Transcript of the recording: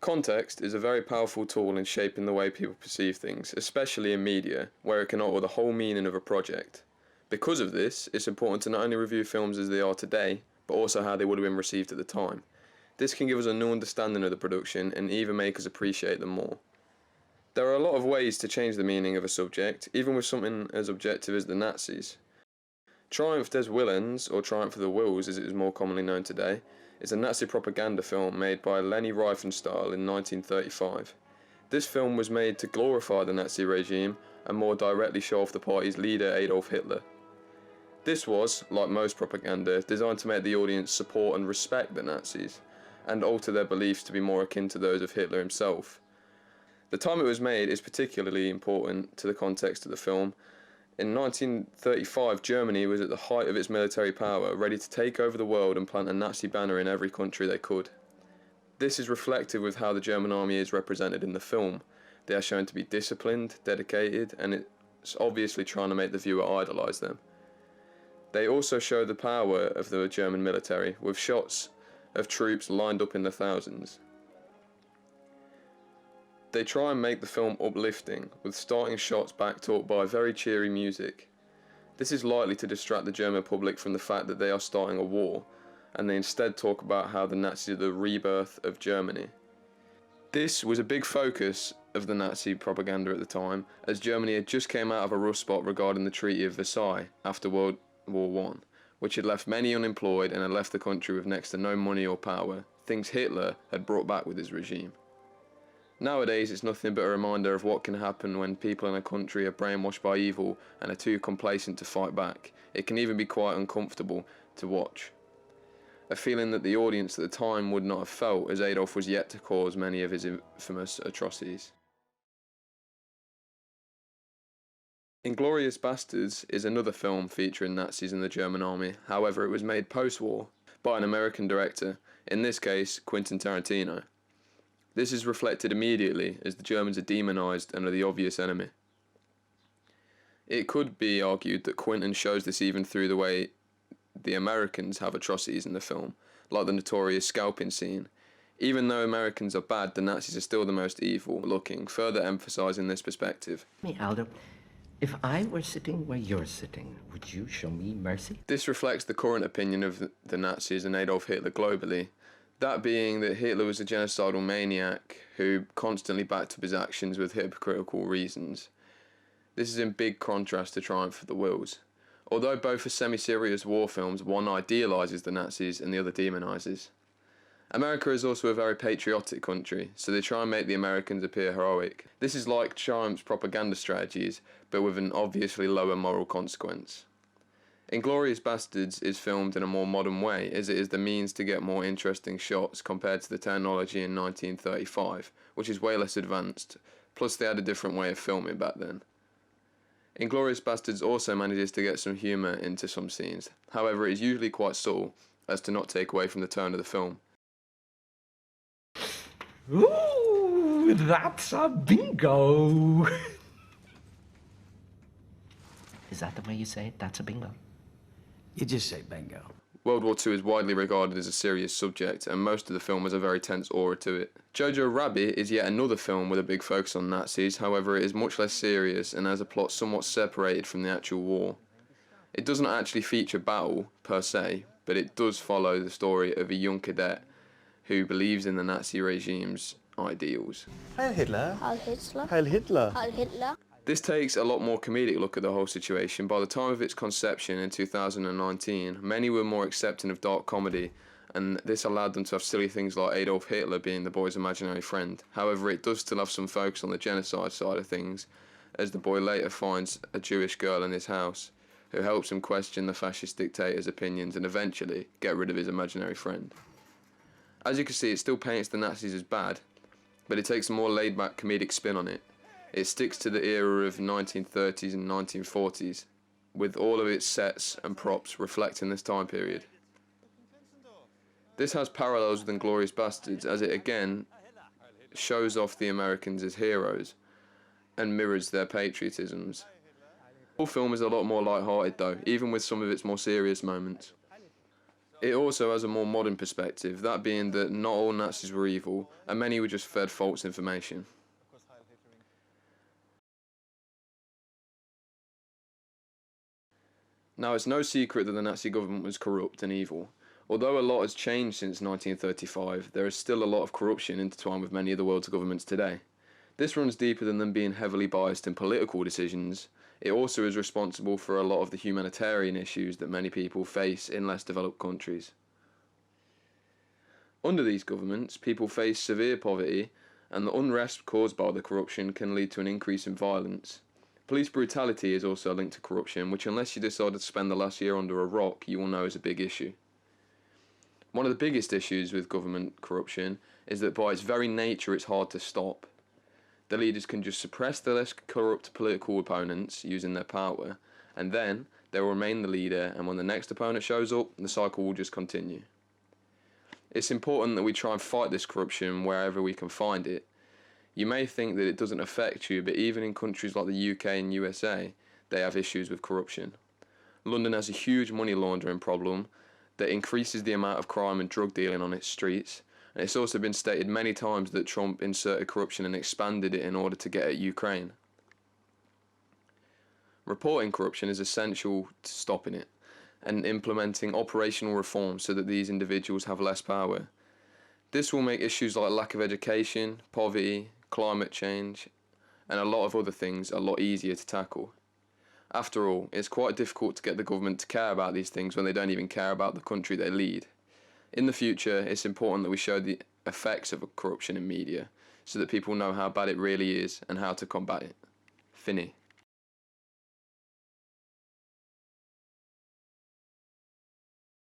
Context is a very powerful tool in shaping the way people perceive things, especially in media, where it can alter the whole meaning of a project. Because of this, it's important to not only review films as they are today, but also how they would have been received at the time. This can give us a new understanding of the production and even make us appreciate them more. There are a lot of ways to change the meaning of a subject, even with something as objective as the Nazis. Triumph des Willens, or Triumph of the Wills as it is more commonly known today, is a Nazi propaganda film made by Leni Riefenstahl in 1935. This film was made to glorify the Nazi regime and more directly show off the party's leader Adolf Hitler. This was, like most propaganda, designed to make the audience support and respect the Nazis, and alter their beliefs to be more akin to those of Hitler himself. The time it was made is particularly important to the context of the film. In 1935, Germany was at the height of its military power, ready to take over the world and plant a Nazi banner in every country they could. This is reflective with how the German army is represented in the film. They are shown to be disciplined, dedicated, and it's obviously trying to make the viewer idolise them. They also show the power of the German military, with shots of troops lined up in the thousands. They try and make the film uplifting, with starting shots backed up by very cheery music. This is likely to distract the German public from the fact that they are starting a war, and they instead talk about how the Nazis are the rebirth of Germany. This was a big focus of the Nazi propaganda at the time, as Germany had just came out of a rough spot regarding the Treaty of Versailles after World War I, which had left many unemployed and had left the country with next to no money or power, things Hitler had brought back with his regime. Nowadays, it's nothing but a reminder of what can happen when people in a country are brainwashed by evil and are too complacent to fight back. It can even be quite uncomfortable to watch. A feeling that the audience at the time would not have felt, as Adolf was yet to cause many of his infamous atrocities. Inglourious Basterds is another film featuring Nazis in the German army. However, it was made post-war by an American director, in this case Quentin Tarantino. This is reflected immediately as the Germans are demonised and are the obvious enemy. It could be argued that Quentin shows this even through the way the Americans have atrocities in the film, like the notorious scalping scene. Even though Americans are bad, the Nazis are still the most evil looking, further emphasising this perspective. Aldo, if I were sitting where you're sitting, would you show me mercy? This reflects the current opinion of the Nazis and Adolf Hitler globally. That being that Hitler was a genocidal maniac who constantly backed up his actions with hypocritical reasons. This is in big contrast to Triumph of the Wills. Although both are semi-serious war films, one idealises the Nazis and the other demonises. America is also a very patriotic country, so they try and make the Americans appear heroic. This is like Triumph's propaganda strategies, but with an obviously lower moral consequence. Inglourious Basterds is filmed in a more modern way, as it is the means to get more interesting shots compared to the technology in 1935, which is way less advanced, plus they had a different way of filming back then. Inglourious Basterds also manages to get some humour into some scenes, however it is usually quite subtle, as to not take away from the tone of the film. Ooh, that's a bingo! Is that the way you say it? That's a bingo? You just say bingo. World War II is widely regarded as a serious subject, and most of the film has a very tense aura to it. Jojo Rabbit is yet another film with a big focus on Nazis, however it is much less serious and has a plot somewhat separated from the actual war. It doesn't actually feature battle, per se, but it does follow the story of a young cadet who believes in the Nazi regime's ideals. Heil Hitler. Heil Hitler. Heil Hitler. Heil Hitler. This takes a lot more comedic look at the whole situation. By the time of its conception in 2019, many were more accepting of dark comedy, and this allowed them to have silly things like Adolf Hitler being the boy's imaginary friend. However, it does still have some focus on the genocide side of things, as the boy later finds a Jewish girl in his house, who helps him question the fascist dictator's opinions and eventually get rid of his imaginary friend. As you can see, it still paints the Nazis as bad, but it takes a more laid-back comedic spin on it. It sticks to the era of 1930s and 1940s, with all of its sets and props reflecting this time period. This has parallels with Inglourious Basterds, as it again shows off the Americans as heroes and mirrors their patriotisms. The whole film is a lot more light-hearted though, even with some of its more serious moments. It also has a more modern perspective, that being that not all Nazis were evil, and many were just fed false information. Now, it's no secret that the Nazi government was corrupt and evil. Although a lot has changed since 1935, there is still a lot of corruption intertwined with many of the world's governments today. This runs deeper than them being heavily biased in political decisions. It also is responsible for a lot of the humanitarian issues that many people face in less developed countries. Under these governments, people face severe poverty, and the unrest caused by the corruption can lead to an increase in violence. Police brutality is also linked to corruption, which unless you decided to spend the last year under a rock, you will know is a big issue. One of the biggest issues with government corruption is that by its very nature it's hard to stop. The leaders can just suppress the less corrupt political opponents using their power, and then they will remain the leader, and when the next opponent shows up, the cycle will just continue. It's important that we try and fight this corruption wherever we can find it. You may think that it doesn't affect you, but even in countries like the UK and USA, they have issues with corruption. London has a huge money laundering problem that increases the amount of crime and drug dealing on its streets, and it's also been stated many times that Trump inserted corruption and expanded it in order to get at Ukraine. Reporting corruption is essential to stopping it, and implementing operational reforms so that these individuals have less power. This will make issues like lack of education, poverty, climate change, and a lot of other things a lot easier to tackle. After all, it's quite difficult to get the government to care about these things when they don't even care about the country they lead. In the future, it's important that we show the effects of corruption in media so that people know how bad it really is and how to combat it. Fini.